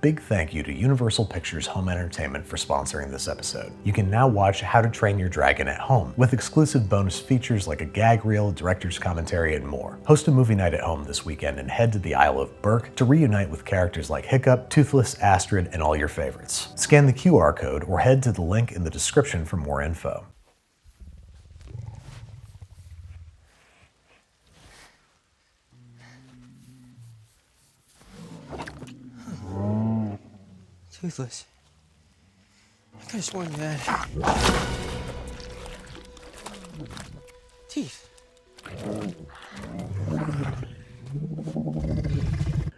big thank you to Universal Pictures Home Entertainment for sponsoring this episode. You can now watch How to Train Your Dragon at home, with exclusive bonus features like a gag reel, director's commentary, and more. Host a movie night at home this weekend and head to the Isle of Berk to reunite with characters like Hiccup, Toothless, Astrid, and all your favorites. Scan the QR code or head to the link in the description for more info. Toothless. I could have sworn you had teeth.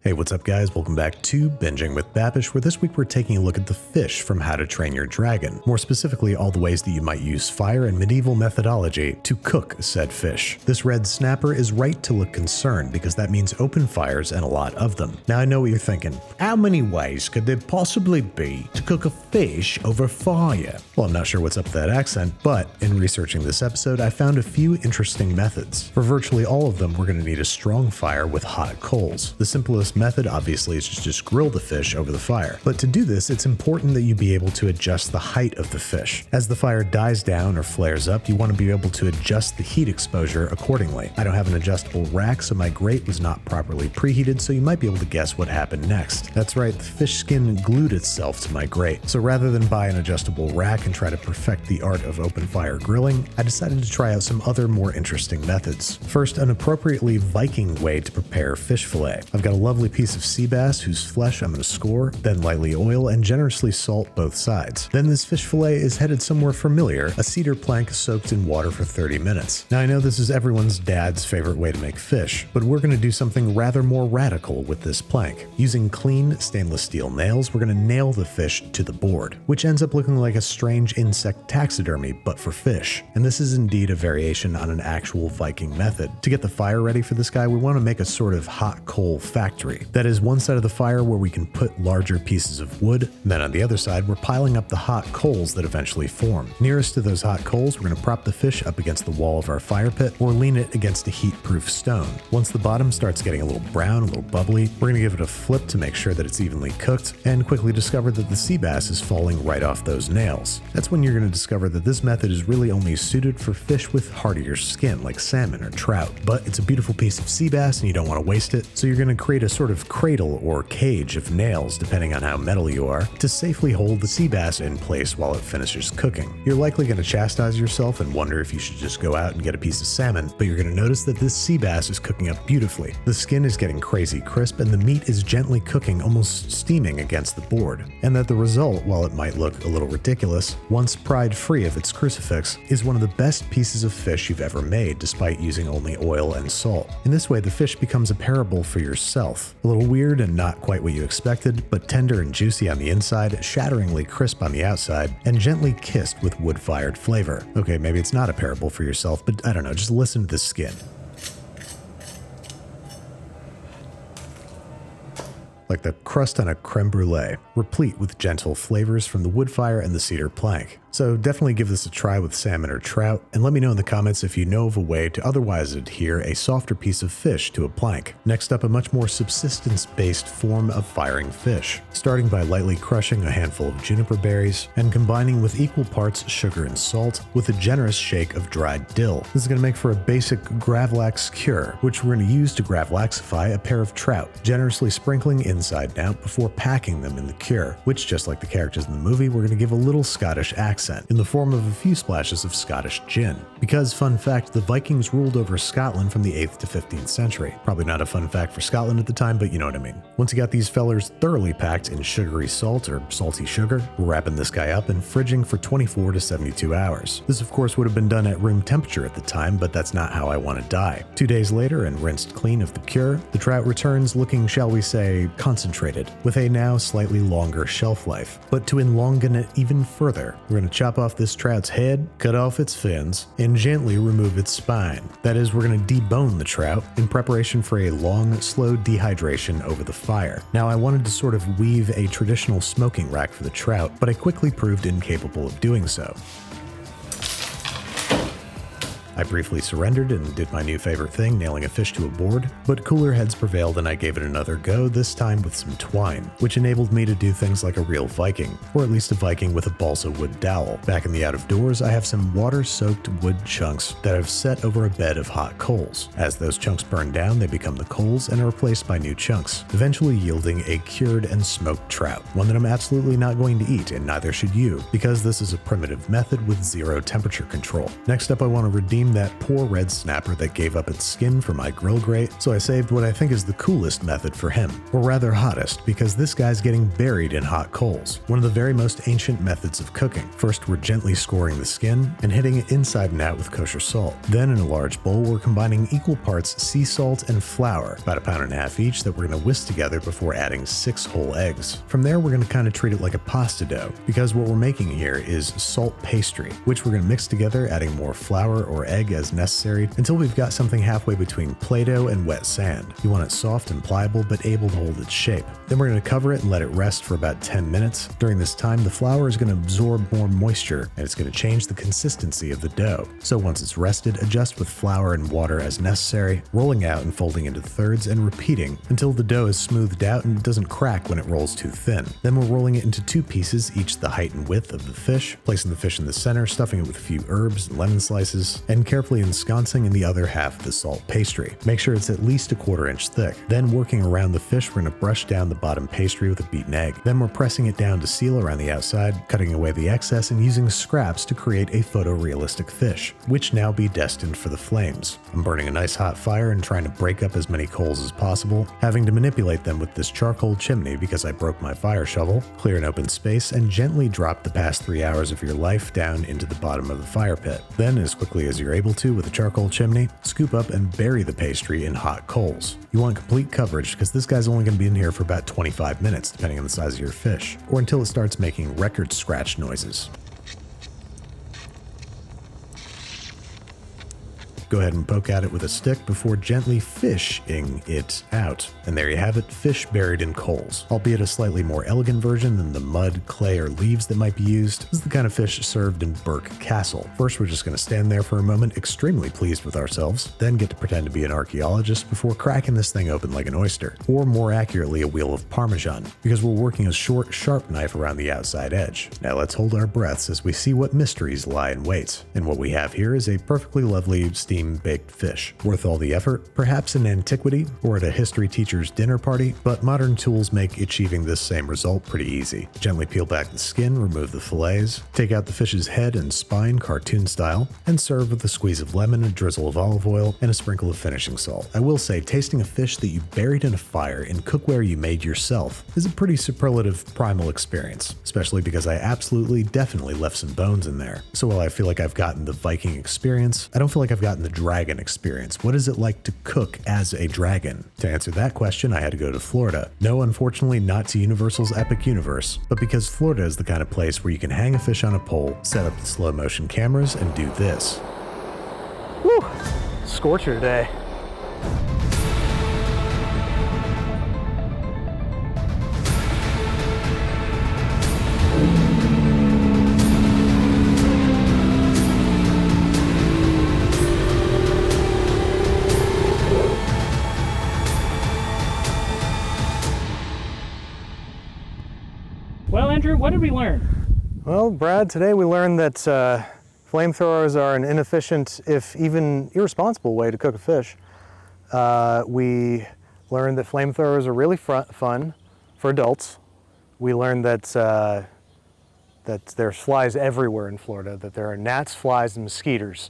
Hey, what's up guys? Welcome back to Binging with Babish, where this week we're taking a look at the fish from How to Train Your Dragon. More specifically, all the ways that you might use fire and medieval methodology to cook said fish. This red snapper is right to look concerned because that means open fires and a lot of them. Now I know what you're thinking. How many ways could there possibly be to cook a fish over fire? Well, I'm not sure what's up with that accent, but in researching this episode, I found a few interesting methods. For virtually all of them, we're going to need a strong fire with hot coals. The simplest method obviously is to just grill the fish over the fire. But to do this, it's important that you be able to adjust the height of the fish. As the fire dies down or flares up, you want to be able to adjust the heat exposure accordingly. I don't have an adjustable rack, so my grate was not properly preheated, so you might be able to guess what happened next. That's right, the fish skin glued itself to my grate. So rather than buy an adjustable rack and try to perfect the art of open fire grilling, I decided to try out some other more interesting methods. First, an appropriately Viking way to prepare fish fillet. I've got a lovely piece of sea bass whose flesh I'm going to score, then lightly oil and generously salt both sides. Then this fish fillet is headed somewhere familiar, a cedar plank soaked in water for 30 minutes. Now I know this is everyone's dad's favorite way to make fish, but we're going to do something rather more radical with this plank. Using clean stainless steel nails, we're going to nail the fish to the board, which ends up looking like a strange insect taxidermy, but for fish. And this is indeed a variation on an actual Viking method. To get the fire ready for this guy, we want to make a sort of hot coal factory. That is one side of the fire where we can put larger pieces of wood, and then on the other side we're piling up the hot coals that eventually form. Nearest to those hot coals, we're going to prop the fish up against the wall of our fire pit or lean it against a heat-proof stone. Once the bottom starts getting a little brown, a little bubbly, we're going to give it a flip to make sure that it's evenly cooked, and quickly discover that the sea bass is falling right off those nails. That's when you're going to discover that this method is really only suited for fish with hardier skin like salmon or trout, but it's a beautiful piece of sea bass and you don't want to waste it, so you're going to create a sort of cradle or cage of nails, depending on how metal you are, to safely hold the sea bass in place while it finishes cooking. You're likely going to chastise yourself and wonder if you should just go out and get a piece of salmon, but you're going to notice that this sea bass is cooking up beautifully. The skin is getting crazy crisp and the meat is gently cooking, almost steaming against the board. And that the result, while it might look a little ridiculous, once pried free of its crucifix, is one of the best pieces of fish you've ever made despite using only oil and salt. In this way, the fish becomes a parable for yourself. A little weird and not quite what you expected, but tender and juicy on the inside, shatteringly crisp on the outside, and gently kissed with wood-fired flavor. Okay, maybe it's not a parable for yourself, but I don't know, just listen to the skin. Like the crust on a creme brulee, replete with gentle flavors from the wood fire and the cedar plank. So definitely give this a try with salmon or trout, and let me know in the comments if you know of a way to otherwise adhere a softer piece of fish to a plank. Next up, a much more subsistence-based form of firing fish, starting by lightly crushing a handful of juniper berries and combining with equal parts sugar and salt with a generous shake of dried dill. This is going to make for a basic gravlax cure, which we're going to use to gravlaxify a pair of trout, generously sprinkling inside and out before packing them in the cure, which, just like the characters in the movie, we're going to give a little Scottish accent in the form of a few splashes of Scottish gin. Because, fun fact, the Vikings ruled over Scotland from the 8th to 15th century. Probably not a fun fact for Scotland at the time, but you know what I mean. Once you got these fellers thoroughly packed in sugary salt or salty sugar, we're wrapping this guy up and fridging for 24 to 72 hours. This of course would have been done at room temperature at the time, but that's not how I want to die. 2 days later, and rinsed clean of the cure, the trout returns looking, shall we say, concentrated, with a now slightly longer shelf life. But to elongate it even further, we're going to chop off this trout's head, cut off its fins, and gently remove its spine. That is, we're going to debone the trout in preparation for a long, slow dehydration over the fire. Now, I wanted to sort of weave a traditional smoking rack for the trout, but I quickly proved incapable of doing so. I briefly surrendered and did my new favorite thing, nailing a fish to a board, but cooler heads prevailed and I gave it another go, this time with some twine, which enabled me to do things like a real Viking, or at least a Viking with a balsa wood dowel. Back in the out of doors, I have some water-soaked wood chunks that I've set over a bed of hot coals. As those chunks burn down, they become the coals and are replaced by new chunks, eventually yielding a cured and smoked trout, one that I'm absolutely not going to eat, and neither should you, because this is a primitive method with zero temperature control. Next up, I want to redeem that poor red snapper that gave up its skin for my grill grate, so I saved what I think is the coolest method for him, or rather hottest, because this guy's getting buried in hot coals, one of the very most ancient methods of cooking. First, we're gently scoring the skin and hitting it inside and out with kosher salt. Then in a large bowl, we're combining equal parts sea salt and flour, about 1.5 pounds each, that we're going to whisk together before adding 6 whole eggs. From there, we're going to kind of treat it like a pasta dough, because what we're making here is salt pastry, which we're going to mix together, adding more flour or egg as necessary until we've got something halfway between Play-Doh and wet sand. You want it soft and pliable but able to hold its shape. Then we're going to cover it and let it rest for about 10 minutes. During this time, the flour is going to absorb more moisture and it's going to change the consistency of the dough. So once it's rested, adjust with flour and water as necessary, rolling out and folding into thirds and repeating until the dough is smoothed out and doesn't crack when it rolls too thin. Then we're rolling it into 2 pieces, each the height and width of the fish, placing the fish in the center, stuffing it with a few herbs and lemon slices, and carefully ensconcing in the other half of the salt pastry. Make sure it's at least 1/4 inch thick. Then working around the fish, we're going to brush down the bottom pastry with a beaten egg. Then we're pressing it down to seal around the outside, cutting away the excess and using scraps to create a photorealistic fish, which now be destined for the flames. I'm burning a nice hot fire and trying to break up as many coals as possible, having to manipulate them with this charcoal chimney because I broke my fire shovel, clear an open space, and gently drop the past 3 hours of your life down into the bottom of the fire pit. Then, as quickly as you're able to with a charcoal chimney, scoop up and bury the pastry in hot coals. You want complete coverage because this guy's only going to be in here for about 25 minutes, depending on the size of your fish, or until it starts making record scratch noises. Go ahead and poke at it with a stick before gently fishing it out. And there you have it, fish buried in coals. Albeit a slightly more elegant version than the mud, clay, or leaves that might be used. This is the kind of fish served in Burke Castle. First, we're just going to stand there for a moment, extremely pleased with ourselves, then get to pretend to be an archaeologist before cracking this thing open like an oyster. Or more accurately, a wheel of Parmesan, because we're working a short, sharp knife around the outside edge. Now let's hold our breaths as we see what mysteries lie in wait. And what we have here is a perfectly lovely steam-baked fish. Worth all the effort, perhaps in antiquity or at a history teacher's dinner party, but modern tools make achieving this same result pretty easy. Gently peel back the skin, remove the fillets, take out the fish's head and spine cartoon style, and serve with a squeeze of lemon, a drizzle of olive oil, and a sprinkle of finishing salt. I will say, tasting a fish that you buried in a fire in cookware you made yourself is a pretty superlative primal experience, especially because I absolutely definitely left some bones in there. So while I feel like I've gotten the Viking experience, I don't feel like I've gotten the dragon experience. What is it like to cook as a dragon? To answer that question, I had to go to Florida. No, unfortunately not to Universal's Epic Universe, but because Florida is the kind of place where you can hang a fish on a pole, set up the slow motion cameras, and do this. Woo! Scorcher today. Well, Andrew, what did we learn? Well, Brad, today we learned that flamethrowers are an inefficient, if even irresponsible, way to cook a fish. We learned that flamethrowers are really fun for adults. We learned that there's flies everywhere in Florida, that there are gnats, flies, and mosquitoes.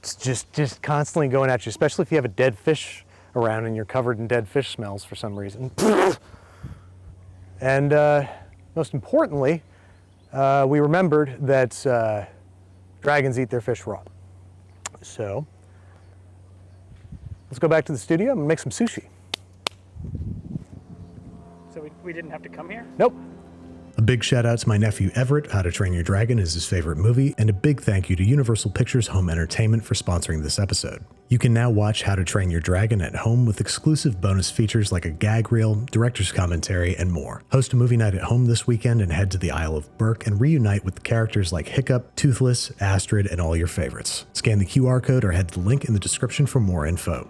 It's just constantly going at you, especially if you have a dead fish around and you're covered in dead fish smells for some reason. And most importantly, we remembered that dragons eat their fish raw. So let's go back to the studio and make some sushi. So we didn't have to come here? Nope. A big shout out to my nephew Everett. How to Train Your Dragon is his favorite movie, and a big thank you to Universal Pictures Home Entertainment for sponsoring this episode. You can now watch How to Train Your Dragon at home with exclusive bonus features like a gag reel, director's commentary, and more. Host a movie night at home this weekend and head to the Isle of Berk and reunite with characters like Hiccup, Toothless, Astrid, and all your favorites. Scan the QR code or head to the link in the description for more info.